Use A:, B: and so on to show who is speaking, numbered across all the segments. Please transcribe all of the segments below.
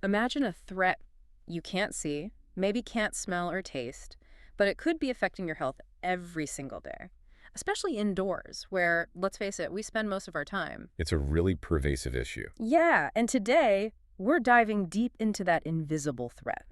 A: Imagine a threat you can't see, maybe can't smell or taste, but it could be affecting your health every single day, especially indoors, where, let's face it, we spend most of our time.
B: It's a really pervasive issue.
A: Yeah, and today we're diving deep into that invisible threat,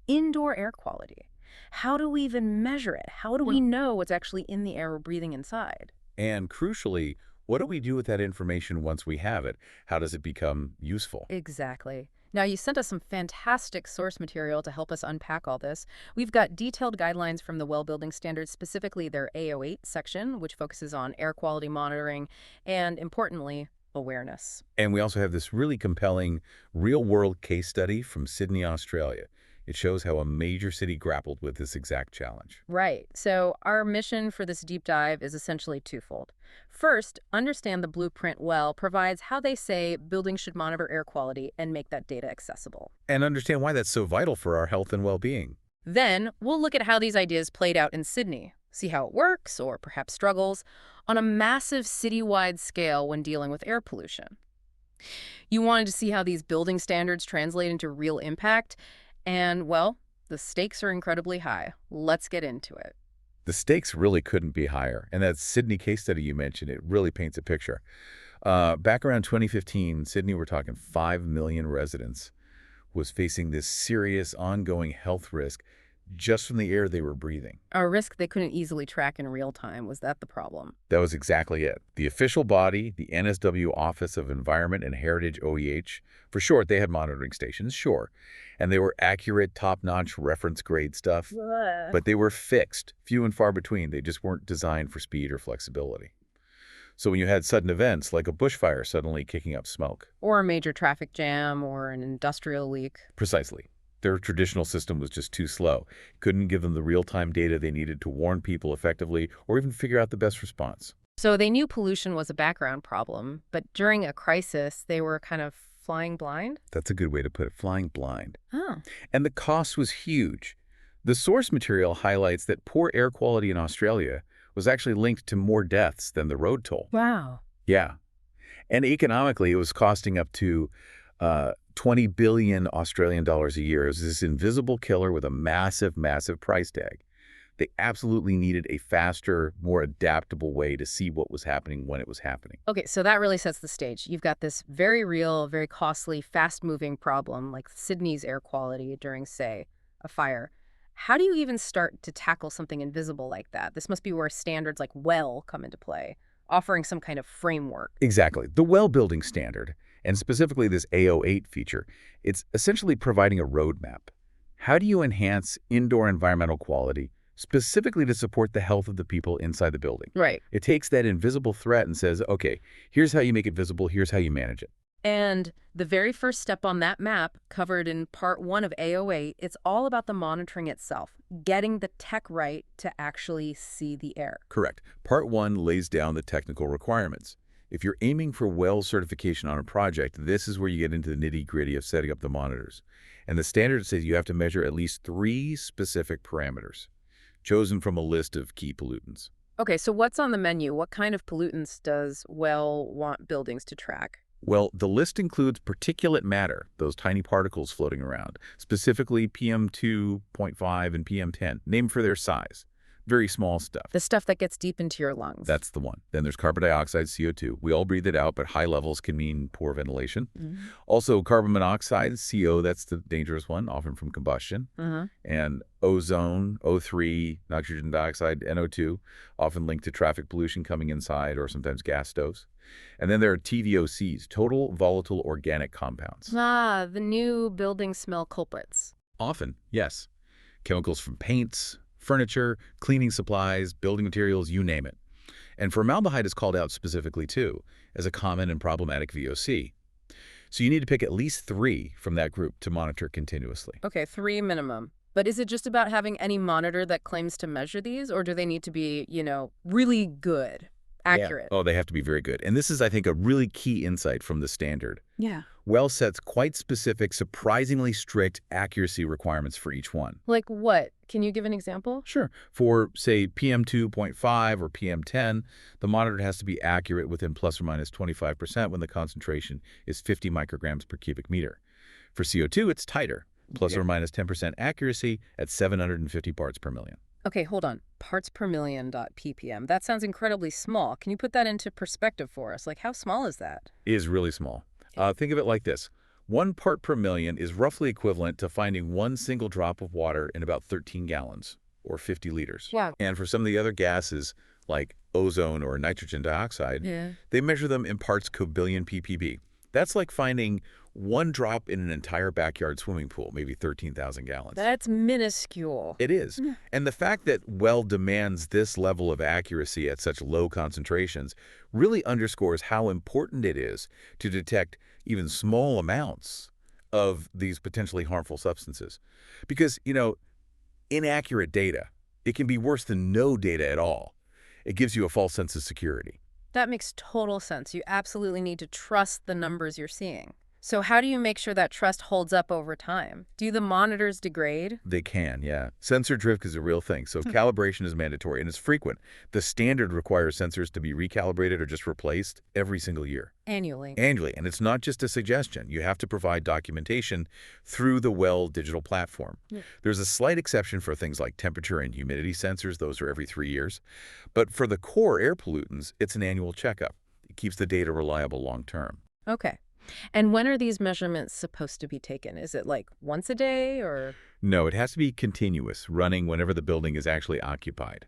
A: indoor air quality. How do we even measure it? How do we know what's actually in the air we're breathing inside?
B: And crucially, what do we do with that information once we have it? How does it become useful?
A: Exactly. Now, you sent us some fantastic source material to help us unpack all this. We've got detailed guidelines from the Well Building Standards, specifically their AO8 section, which focuses on air quality monitoring and, importantly, awareness.
B: And we also have this really compelling real-world case study from Sydney, Australia. It shows how a major city grappled with this exact challenge.
A: Right. So our mission for this deep dive is essentially twofold. First, understand the blueprint well provides how they say buildings should monitor air quality and make that data accessible.
B: And understand why that's so vital for our health and well-being.
A: Then we'll look at how these ideas played out in Sydney, see how it works, or perhaps struggles, on a massive citywide scale when dealing with air pollution. You wanted to see how these building standards translate into real impact, and, well, the stakes are incredibly high. Let's get into it.
B: The stakes really couldn't be higher. And that Sydney case study you mentioned, it really paints a picture. Back around 2015, Sydney, we're talking 5 million residents, was facing this serious ongoing health risk just from the air they were breathing.
A: A risk they couldn't easily track in real time. Was that the problem?
B: That was exactly it. The official body, the NSW Office of Environment and Heritage, OEH, for short, they had monitoring stations, sure. And they were accurate, top-notch reference grade stuff, but they were fixed, few and far between. They just weren't designed for speed or flexibility. So when you had sudden events like a bushfire suddenly kicking up smoke.
A: Or a major traffic jam or an industrial leak.
B: Precisely. Their traditional system was just too slow. Couldn't give them the real-time data they needed to warn people effectively or even figure out the best response.
A: So they knew pollution was a background problem, but during a crisis, they were kind of flying blind?
B: That's a good way to put it, flying blind.
A: Oh.
B: And the cost was huge. The source material highlights that poor air quality in Australia was actually linked to more deaths than the road toll.
A: Wow.
B: Yeah. And economically, it was costing up to 20 billion Australian dollars a year. It was this invisible killer with a massive, massive price tag. They absolutely needed a faster, more adaptable way to see what was happening when it was happening.
A: Okay, so that really sets the stage. You've got this very real, very costly, fast-moving problem like Sydney's air quality during, say, a fire. How do you even start to tackle something invisible like that? This must be where standards like WELL come into play, offering some kind of framework.
B: Exactly. The well building standard, and specifically this AO8 feature, it's essentially providing a roadmap. How do you enhance indoor environmental quality specifically to support the health of the people inside the building?
A: Right.
B: It takes that invisible threat and says, okay, here's how you make it visible, here's how you manage it.
A: And the very first step on that map, covered in Part 1 of AO8, it's all about the monitoring itself, getting the tech right to actually see the air.
B: Correct. Part 1 lays down the technical requirements. If you're aiming for WELL certification on a project, this is where you get into the nitty-gritty of setting up the monitors. And the standard says you have to measure at least 3 specific parameters, chosen from a list of key pollutants.
A: Okay, so what's on the menu? What kind of pollutants does WELL want buildings to track?
B: Well, the list includes particulate matter, those tiny particles floating around, specifically PM2.5 and PM10, named for their size. Very small stuff.
A: The stuff that gets deep into your lungs.
B: That's the one. Then there's carbon dioxide, CO2. We all breathe it out, but high levels can mean poor ventilation. Also, carbon monoxide, CO, that's the dangerous one, often from combustion. And ozone, O3, nitrogen dioxide, NO2, often linked to traffic pollution coming inside or sometimes gas stoves. And then there are TVOCs, total volatile organic compounds.
A: Ah, the new building smell culprits.
B: Often, yes. Chemicals from paints, furniture, cleaning supplies, building materials, you name it. And formaldehyde is called out specifically, too, as a common and problematic VOC. So you need to pick at least 3 from that group to monitor continuously.
A: Okay, 3 minimum. But is it just about having any monitor that claims to measure these, or do they need to be, really good, accurate?
B: Yeah. Oh, they have to be very good. And this is, I think, a really key insight from the standard.
A: Yeah.
B: WELL sets quite specific, surprisingly strict accuracy requirements for each one.
A: Like what? Can you give an example?
B: Sure. For, say, PM2.5 or PM10, the monitor has to be accurate within plus or minus 25% when the concentration is 50 micrograms per cubic meter. For CO2, it's tighter, plus
A: Yeah.
B: or minus 10% accuracy at 750 parts per million.
A: Okay, hold on. Parts per million .ppm. That sounds incredibly small. Can you put that into perspective for us? Like, how small is that?
B: It is really small. Think of it like this. 1 part per million is roughly equivalent to finding one single drop of water in about 13 gallons, or 50 liters.
A: Wow.
B: And for some of the other gases, like ozone or nitrogen dioxide,
A: Yeah.
B: they measure them in parts per billion ppb. That's like finding one drop in an entire backyard swimming pool, maybe 13,000 gallons.
A: That's minuscule.
B: It is.
A: Yeah.
B: And the fact that well demands this level of accuracy at such low concentrations really underscores how important it is to detect even small amounts of these potentially harmful substances. Because, inaccurate data, it can be worse than no data at all. It gives you a false sense of security.
A: That makes total sense. You absolutely need to trust the numbers you're seeing. So how do you make sure that trust holds up over time? Do the monitors degrade?
B: They can, yeah. Sensor drift is a real thing, so calibration is mandatory, and it's frequent. The standard requires sensors to be recalibrated or just replaced every single year.
A: Annually.
B: Annually, and it's not just a suggestion. You have to provide documentation through the WELL digital platform.
A: Yeah.
B: There's a slight exception for things like temperature and humidity sensors. Those are every 3 years. But for the core air pollutants, it's an annual checkup. It keeps the data reliable long term.
A: Okay. And when are these measurements supposed to be taken? Is it like once a day or?
B: No, it has to be continuous, running whenever the building is actually occupied.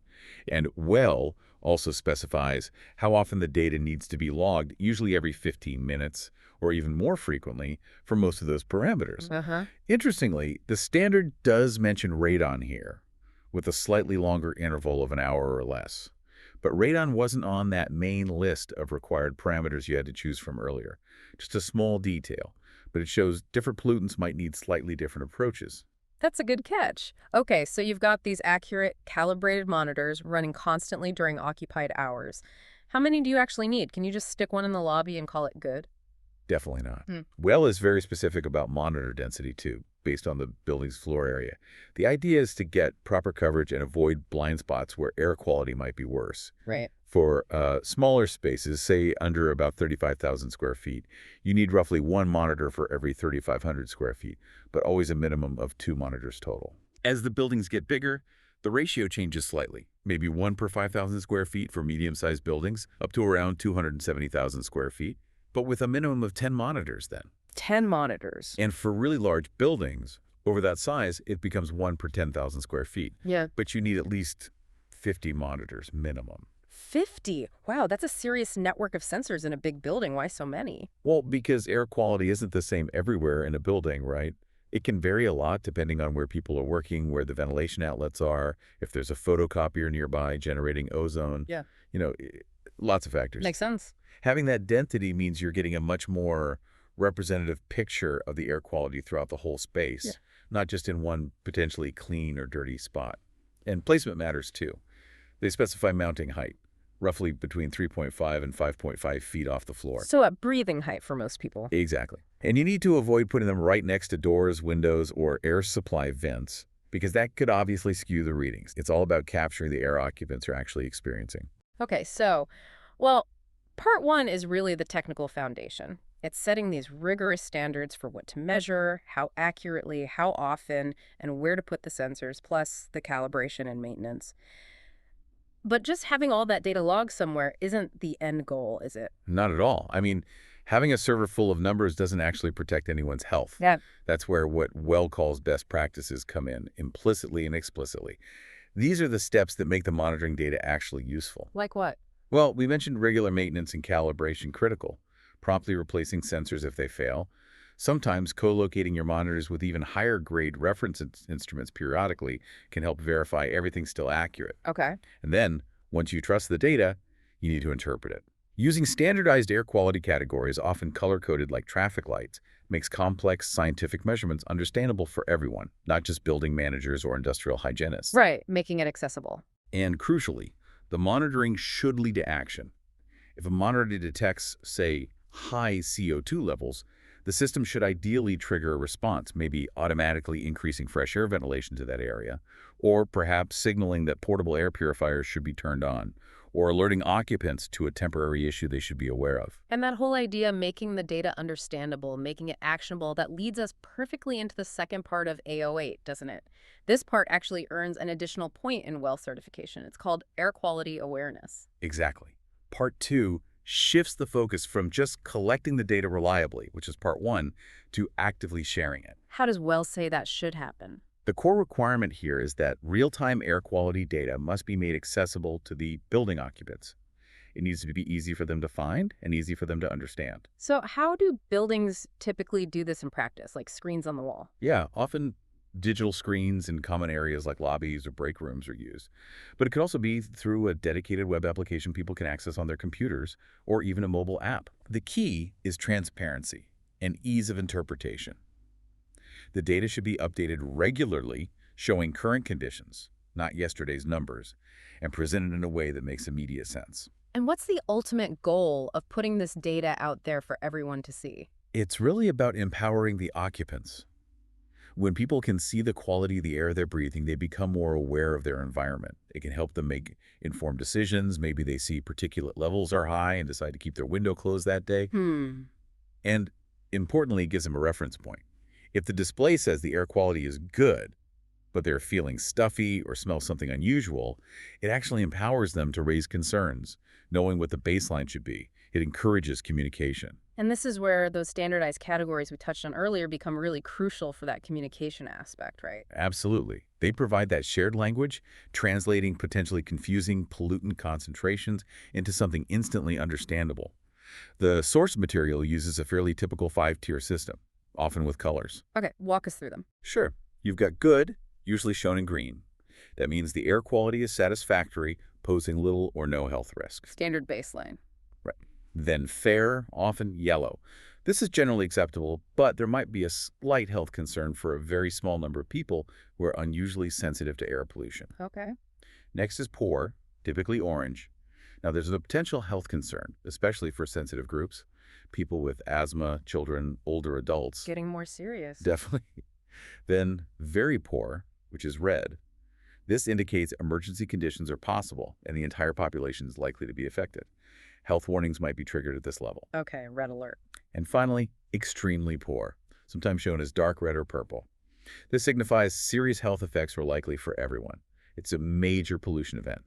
B: And WELL also specifies how often the data needs to be logged, usually every 15 minutes, or even more frequently for most of those parameters.
A: Uh-huh.
B: Interestingly, the standard does mention radon here, with a slightly longer interval of an hour or less. But radon wasn't on that main list of required parameters you had to choose from earlier. Just a small detail, but it shows different pollutants might need slightly different approaches.
A: That's a good catch. Okay, so you've got these accurate, calibrated monitors running constantly during occupied hours. How many do you actually need? Can you just stick one in the lobby and call it good?
B: Definitely not.
A: Hmm.
B: WELL is very specific about monitor density, too, based on the building's floor area. The idea is to get proper coverage and avoid blind spots where air quality might be worse.
A: Right.
B: For smaller spaces, say under about 35,000 square feet, you need roughly one monitor for every 3,500 square feet, but always a minimum of 2 monitors total. As the buildings get bigger, the ratio changes slightly, maybe 1 per 5,000 square feet for medium-sized buildings, up to around 270,000 square feet, but with a minimum of 10 monitors then.
A: 10 monitors.
B: And for really large buildings, over that size, it becomes 1 per 10,000 square feet.
A: Yeah.
B: But you need at least 50 monitors minimum.
A: 50. Wow, that's a serious network of sensors in a big building. Why so many?
B: Well, because air quality isn't the same everywhere in a building, right? It can vary a lot depending on where people are working, where the ventilation outlets are, if there's a photocopier nearby generating ozone.
A: Yeah.
B: Lots of factors.
A: Makes sense.
B: Having that density means you're getting a much more representative picture of the air quality throughout the whole space, not just in one potentially clean or dirty spot. And placement matters too. They specify mounting height, roughly between 3.5 and 5.5 feet off the floor.
A: So at breathing height for most people.
B: Exactly. And you need to avoid putting them right next to doors, windows, or air supply vents, because that could obviously skew the readings. It's all about capturing the air occupants are actually experiencing.
A: Okay, so, well, part one is really the technical foundation. It's setting these rigorous standards for what to measure, how accurately, how often, and where to put the sensors, plus the calibration and maintenance. But just having all that data logged somewhere isn't the end goal, is it?
B: Not at all. I mean, having a server full of numbers doesn't actually protect anyone's health.
A: Yeah.
B: That's where what WELL calls best practices come in, implicitly and explicitly. These are the steps that make the monitoring data actually useful.
A: Like what?
B: Well, we mentioned regular maintenance and calibration critical, promptly replacing sensors if they fail, sometimes co-locating your monitors with even higher grade reference instruments periodically can help verify everything's still accurate.
A: Okay.
B: And then, once you trust the data, you need to interpret it. Using standardized air quality categories, often color-coded like traffic lights, makes complex scientific measurements understandable for everyone, not just building managers or industrial hygienists.
A: Right, making it accessible.
B: And crucially, the monitoring should lead to action. If a monitor detects, say, high CO2 levels, the system should ideally trigger a response, maybe automatically increasing fresh air ventilation to that area, or perhaps signaling that portable air purifiers should be turned on, or alerting occupants to a temporary issue they should be aware of.
A: And that whole idea, making the data understandable, making it actionable, that leads us perfectly into the second part of AO8, doesn't it? This part actually earns an additional point in WELL certification. It's called air quality awareness.
B: Exactly. Part 2 shifts the focus from just collecting the data reliably, which is part 1, to actively sharing it.
A: How does WELL say that should happen?
B: The core requirement here is that real-time air quality data must be made accessible to the building occupants. It needs to be easy for them to find and easy for them to understand.
A: So how do buildings typically do this in practice, like screens on the wall?
B: Yeah, often digital screens in common areas like lobbies or break rooms are used. But it could also be through a dedicated web application people can access on their computers or even a mobile app. The key is transparency and ease of interpretation. The data should be updated regularly, showing current conditions, not yesterday's numbers, and presented in a way that makes immediate sense.
A: And what's the ultimate goal of putting this data out there for everyone to see?
B: It's really about empowering the occupants. When people can see the quality of the air they're breathing, they become more aware of their environment. It can help them make informed decisions. Maybe they see particulate levels are high and decide to keep their window closed that day. And importantly, it gives them a reference point. If the display says the air quality is good, but they're feeling stuffy or smell something unusual, it actually empowers them to raise concerns, knowing what the baseline should be. It encourages communication.
A: And this is where those standardized categories we touched on earlier become really crucial for that communication aspect, right?
B: Absolutely. They provide that shared language, translating potentially confusing pollutant concentrations into something instantly understandable. The source material uses a fairly typical 5-tier system, often with colors.
A: Okay, walk us through them.
B: Sure. You've got good, usually shown in green. That means the air quality is satisfactory, posing little or no health risk.
A: Standard baseline.
B: Right. Then fair, often yellow. This is generally acceptable, but there might be a slight health concern for a very small number of people who are unusually sensitive to air pollution.
A: Okay.
B: Next is poor, typically orange. Now, there's a potential health concern, especially for sensitive groups, people with asthma, children, older adults.
A: Getting more serious.
B: Definitely. Then very poor, which is red. This indicates emergency conditions are possible and the entire population is likely to be affected. Health warnings might be triggered at this level.
A: Okay, red alert.
B: And finally, extremely poor, sometimes shown as dark red or purple. This signifies serious health effects are likely for everyone. It's a major pollution event.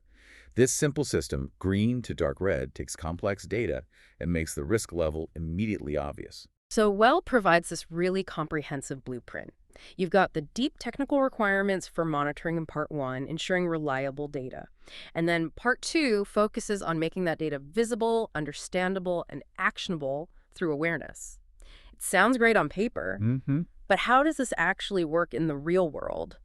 B: This simple system, green to dark red, takes complex data and makes the risk level immediately obvious.
A: So WELL provides this really comprehensive blueprint. You've got the deep technical requirements for monitoring in Part 1, ensuring reliable data. And then Part 2 focuses on making that data visible, understandable, and actionable through awareness. It sounds great on paper, but how does this actually work in the real world?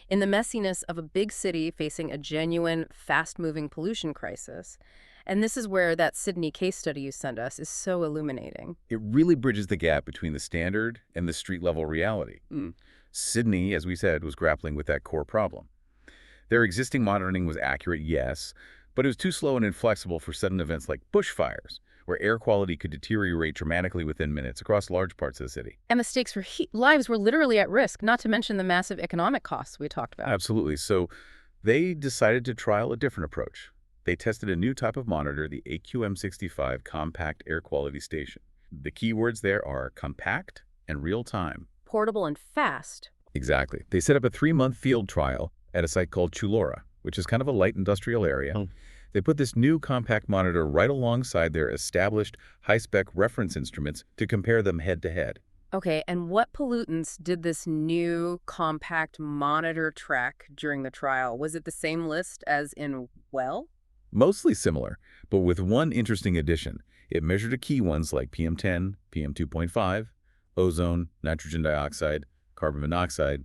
A: In the messiness of a big city facing a genuine, fast-moving pollution crisis. And this is where that Sydney case study you sent us is so illuminating.
B: It really bridges the gap between the standard and the street-level reality. Sydney, as we said, was grappling with that core problem. Their existing monitoring was accurate, yes, but it was too slow and inflexible for sudden events like bushfires, where air quality could deteriorate dramatically within minutes across large parts of the city.
A: And the stakes for lives were literally at risk, not to mention the massive economic costs we talked about.
B: Absolutely. So they decided to trial a different approach. They tested a new type of monitor, the AQM65 Compact Air Quality Station. The keywords there are compact and real-time.
A: Portable and fast.
B: Exactly. They set up a 3-month field trial at a site called Chullora, which is kind of a light industrial area. They put this new compact monitor right alongside their established high-spec reference instruments to compare them head-to-head.
A: Okay, and what pollutants did this new compact monitor track during the trial? Was it the same list as in WELL?
B: Mostly similar, but with one interesting addition. It measured the key ones like PM10, PM2.5, ozone, nitrogen dioxide, carbon monoxide,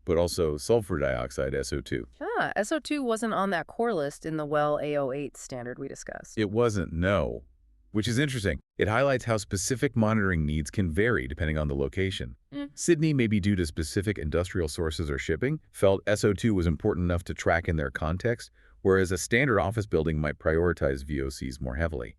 B: but also sulfur dioxide, SO2.
A: Ah, SO2 wasn't on that core list in the WELL AO8 standard we discussed.
B: It wasn't, no. Which is interesting. It highlights how specific monitoring needs can vary depending on the location. Sydney, maybe due to specific industrial sources or shipping, felt SO2 was important enough to track in their context, whereas a standard office building might prioritize VOCs more heavily.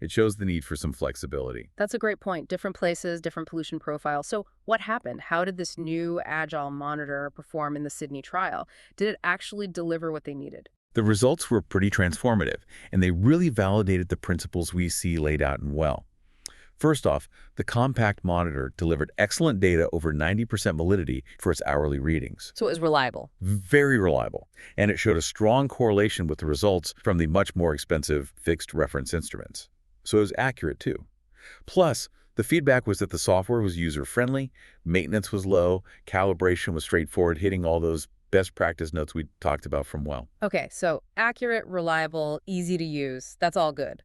B: It shows the need for some flexibility.
A: That's a great point. Different places, different pollution profiles. So what happened? How did this new agile monitor perform in the Sydney trial? Did it actually deliver what they needed?
B: The results were pretty transformative, and they really validated the principles we see laid out in Well. First off, the compact monitor delivered excellent data over 90% validity for its hourly readings.
A: So it was reliable.
B: Very reliable, and it showed a strong correlation with the results from the much more expensive fixed reference instruments. So it was accurate too. Plus, the feedback was that the software was user-friendly, maintenance was low, calibration was straightforward, hitting all those best practice notes we talked about from Well.
A: Okay, so accurate, reliable, easy to use. That's all good.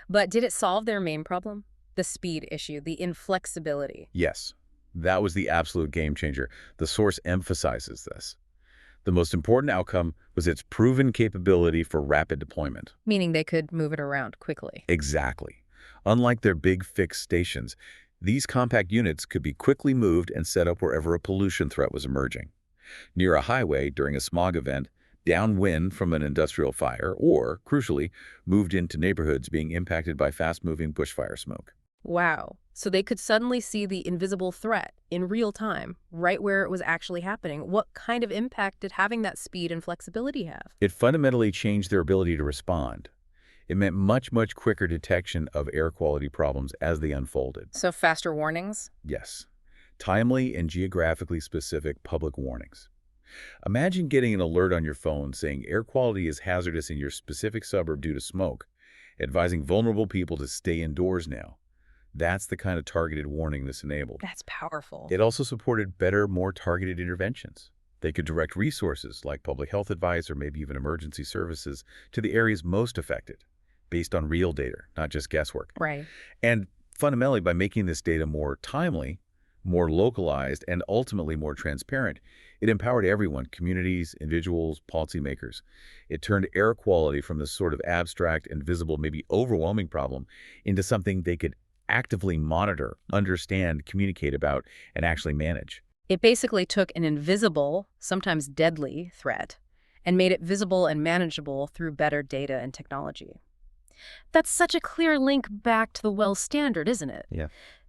A: But did it solve their main problem? The speed issue, the inflexibility.
B: Yes, that was the absolute game changer. The source emphasizes this. The most important outcome was its proven capability for rapid deployment.
A: Meaning they could move it around quickly.
B: Exactly. Unlike their big fixed stations, these compact units could be quickly moved and set up wherever a pollution threat was emerging. Near a highway during a smog event, downwind from an industrial fire, or, crucially, moved into neighborhoods being impacted by fast-moving bushfire smoke.
A: Wow. So they could suddenly see the invisible threat in real time, right where it was actually happening. What kind of impact did having that speed and flexibility have?
B: It fundamentally changed their ability to respond. It meant much, much quicker detection of air quality problems as they unfolded.
A: So faster warnings?
B: Yes. Timely and geographically specific public warnings. Imagine getting an alert on your phone saying air quality is hazardous in your specific suburb due to smoke, advising vulnerable people to stay indoors now. That's the kind of targeted warning this enabled.
A: That's powerful.
B: It also supported better, more targeted interventions. They could direct resources like public health advice or maybe even emergency services to the areas most affected, based on real data, not just guesswork.
A: Right.
B: And fundamentally, by making this data more timely, more localized, and ultimately more transparent, it empowered everyone, communities, individuals, policymakers. It turned air quality from this sort of abstract, invisible, maybe overwhelming problem into something they could actively monitor, understand, communicate about, and actually manage.
A: It basically took an invisible, sometimes deadly, threat and made it visible and manageable through better data and technology. That's such a clear link back to the Well standard, isn't it?
B: Yeah.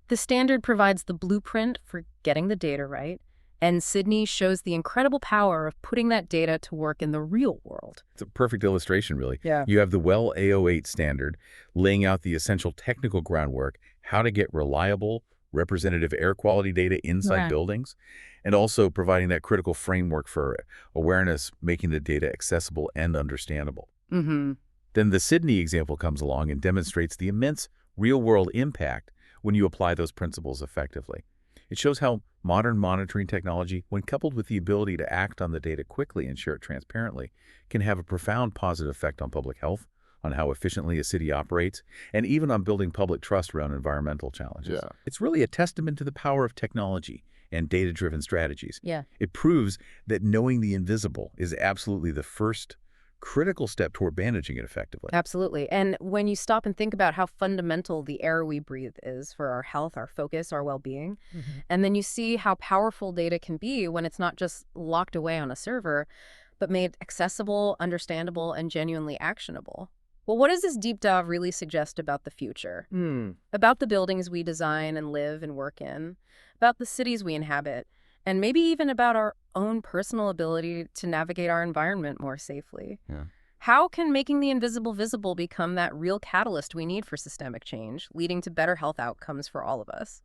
A: The standard provides the blueprint for getting the data right, and Sydney shows the incredible power of putting that data to work in the real world.
B: It's a perfect illustration, really.
A: Yeah.
B: You have the Well AO8 standard laying out the essential technical groundwork, how to get reliable, representative air quality data inside
A: Right.
B: buildings, and also providing that critical framework for awareness, making the data accessible and understandable.
A: Mm-hmm.
B: Then the Sydney example comes along and demonstrates the immense real-world impact when you apply those principles effectively. It shows how modern monitoring technology, when coupled with the ability to act on the data quickly and share it transparently, can have a profound positive effect on public health, on how efficiently a city operates, and even on building public trust around environmental challenges.
C: Yeah.
B: It's really a testament to the power of technology and data-driven strategies.
A: Yeah.
B: It proves that knowing the invisible is absolutely the first critical step toward managing it effectively.
A: Absolutely. And when you stop and think about how fundamental the air we breathe is for our health, our focus, our well-being, and then you see how powerful data can be when it's not just locked away on a server, but made accessible, understandable, and genuinely actionable. Well, what does this deep dive really suggest about the future? About the buildings we design and live and work in, about the cities we inhabit, and maybe even about our own personal ability to navigate our environment more safely.
C: Yeah.
A: How can making the invisible visible become that real catalyst we need for systemic change, leading to better health outcomes for all of us?